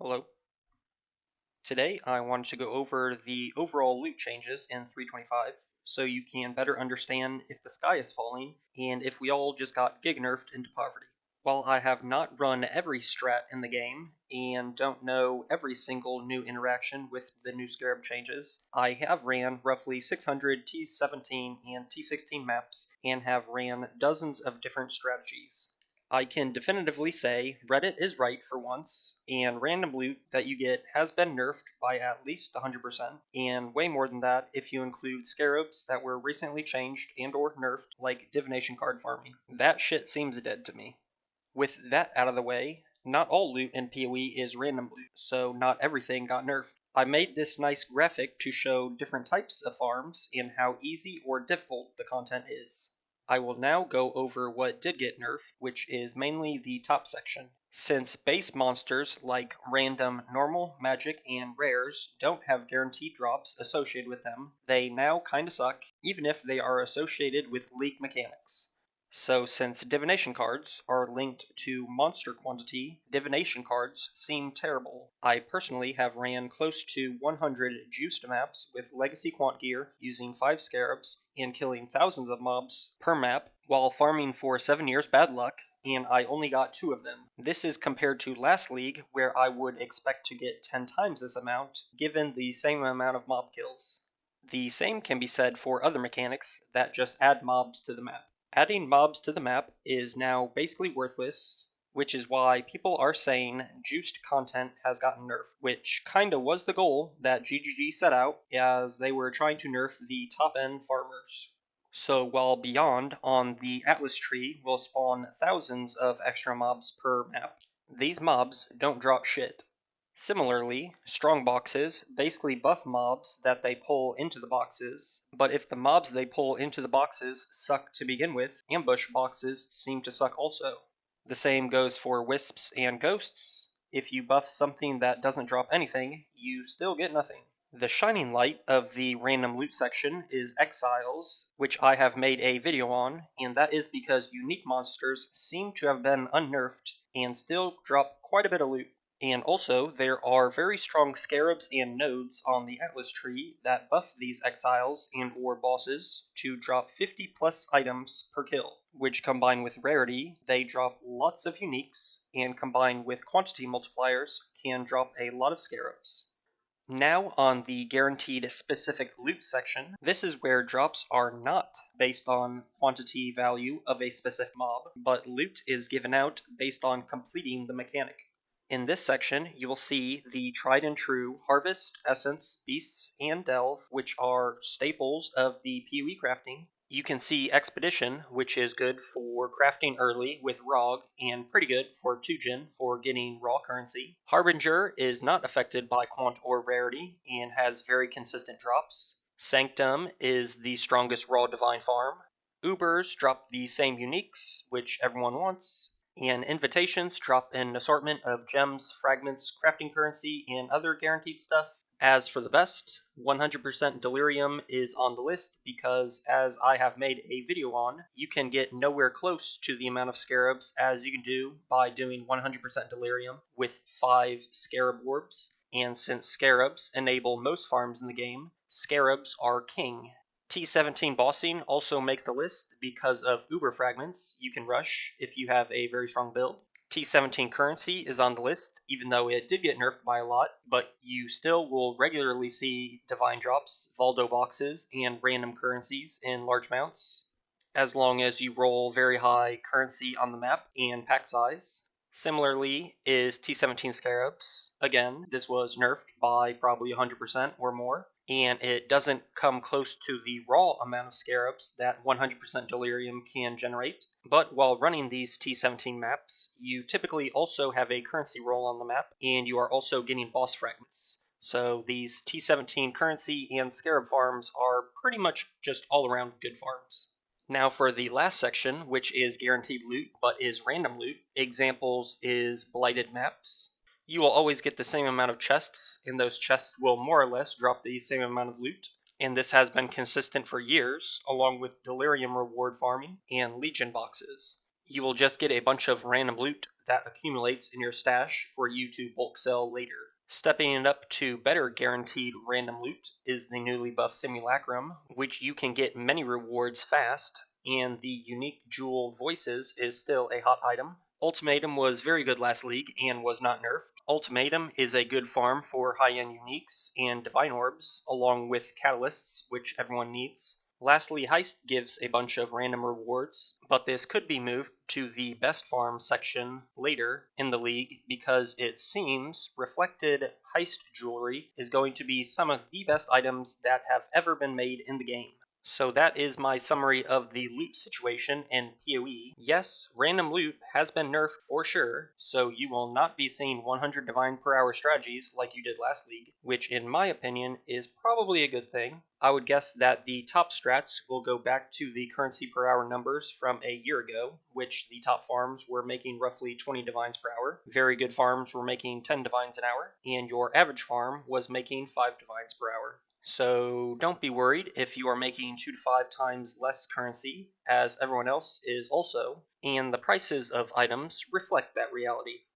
Hello. Today I wanted to go over the overall loot changes in 325 so you can better understand if the sky is falling and if we all just got gig nerfed into poverty. While I have not run every strat in the game and don't know every single new interaction with the new scarab changes, I have ran roughly 600 T17 and T16 maps and have ran dozens of different strategies. I can definitively say Reddit is right for once, and random loot that you get has been nerfed by at least 100%, and way more than that if you include scarabs that were recently changed and or nerfed, like divination card farming. That shit seems dead to me. With that out of the way, not all loot in PoE is random loot, so not everything got nerfed. I made this nice graphic to show different types of farms and how easy or difficult the content is. I will now go over what did get nerfed, which is mainly the top section. Since base monsters like random, normal, magic, and rares don't have guaranteed drops associated with them, they now kinda suck, even if they are associated with league mechanics. So, since divination cards are linked to monster quantity, divination cards seem terrible. I personally have ran close to 100 juiced maps with legacy quant gear using 5 scarabs and killing thousands of mobs per map while farming for 7 years bad luck, and I only got 2 of them. This is compared to last league where I would expect to get 10 times this amount given the same amount of mob kills. The same can be said for other mechanics that just add mobs to the map. Adding mobs to the map is now basically worthless, which is why people are saying juiced content has gotten nerfed, which kinda was the goal that GGG set out as they were trying to nerf the top end farmers. So while Beyond on the Atlas tree will spawn thousands of extra mobs per map, these mobs don't drop shit. Similarly, strong boxes basically buff mobs that they pull into the boxes, but if the mobs they pull into the boxes suck to begin with, ambush boxes seem to suck also. The same goes for wisps and ghosts. If you buff something that doesn't drop anything, you still get nothing. The shining light of the random loot section is Exiles, which I have made a video on, and that is because unique monsters seem to have been unnerfed and still drop quite a bit of loot. And also, there are very strong scarabs and nodes on the Atlas tree that buff these exiles and or bosses to drop 50 plus items per kill, which combined with rarity, they drop lots of uniques, and combined with quantity multipliers, can drop a lot of scarabs. Now on the guaranteed specific loot section, this is where drops are not based on quantity value of a specific mob, but loot is given out based on completing the mechanic. In this section, you will see the tried and true Harvest, Essence, Beasts, and Delve, which are staples of the PoE crafting. You can see Expedition, which is good for crafting early with ROG, and pretty good for 2-gen for getting raw currency. Harbinger is not affected by quant or rarity, and has very consistent drops. Sanctum is the strongest raw divine farm. Ubers drop the same uniques, which everyone wants, and invitations drop an assortment of gems, fragments, crafting currency, and other guaranteed stuff. As for the best, 100% Delirium is on the list because, as I have made a video on, you can get nowhere close to the amount of scarabs as you can do by doing 100% Delirium with 5 scarab orbs, and since scarabs enable most farms in the game, scarabs are king. T17 bossing also makes the list because of Uber fragments you can rush if you have a very strong build. T17 currency is on the list, even though it did get nerfed by a lot, but you still will regularly see divine drops, Valdo boxes, and random currencies in large amounts, as long as you roll very high currency on the map and pack size. Similarly is T17 Scarabs. Again, this was nerfed by probably 100% or more, and it doesn't come close to the raw amount of scarabs that 100% Delirium can generate. But while running these T17 maps, you typically also have a currency roll on the map, and you are also getting boss fragments. So these T17 currency and scarab farms are pretty much just all around good farms. Now for the last section, which is guaranteed loot but is random loot, examples is blighted maps. You will always get the same amount of chests, and those chests will more or less drop the same amount of loot, and this has been consistent for years, along with Delirium reward farming and Legion boxes. You will just get a bunch of random loot that accumulates in your stash for you to bulk sell later. Stepping it up to better guaranteed random loot is the newly buffed Simulacrum, which you can get many rewards fast, and the unique jewel Voices is still a hot item. Ultimatum was very good last league and was not nerfed. Ultimatum is a good farm for high-end uniques and divine orbs, along with catalysts, which everyone needs. Lastly, Heist gives a bunch of random rewards, but this could be moved to the best farm section later in the league because it seems reflected Heist jewelry is going to be some of the best items that have ever been made in the game. So that is my summary of the loot situation in PoE. Yes, random loot has been nerfed for sure, so you will not be seeing 100 divine per hour strategies like you did last league, which in my opinion is probably a good thing. I would guess that the top strats will go back to the currency per hour numbers from a year ago, which the top farms were making roughly 20 divines per hour. Very good farms were making 10 divines an hour, and your average farm was making 5 divines per hour. So don't be worried if you are making 2 to 5 times less currency, as everyone else is also, and the prices of items reflect that reality.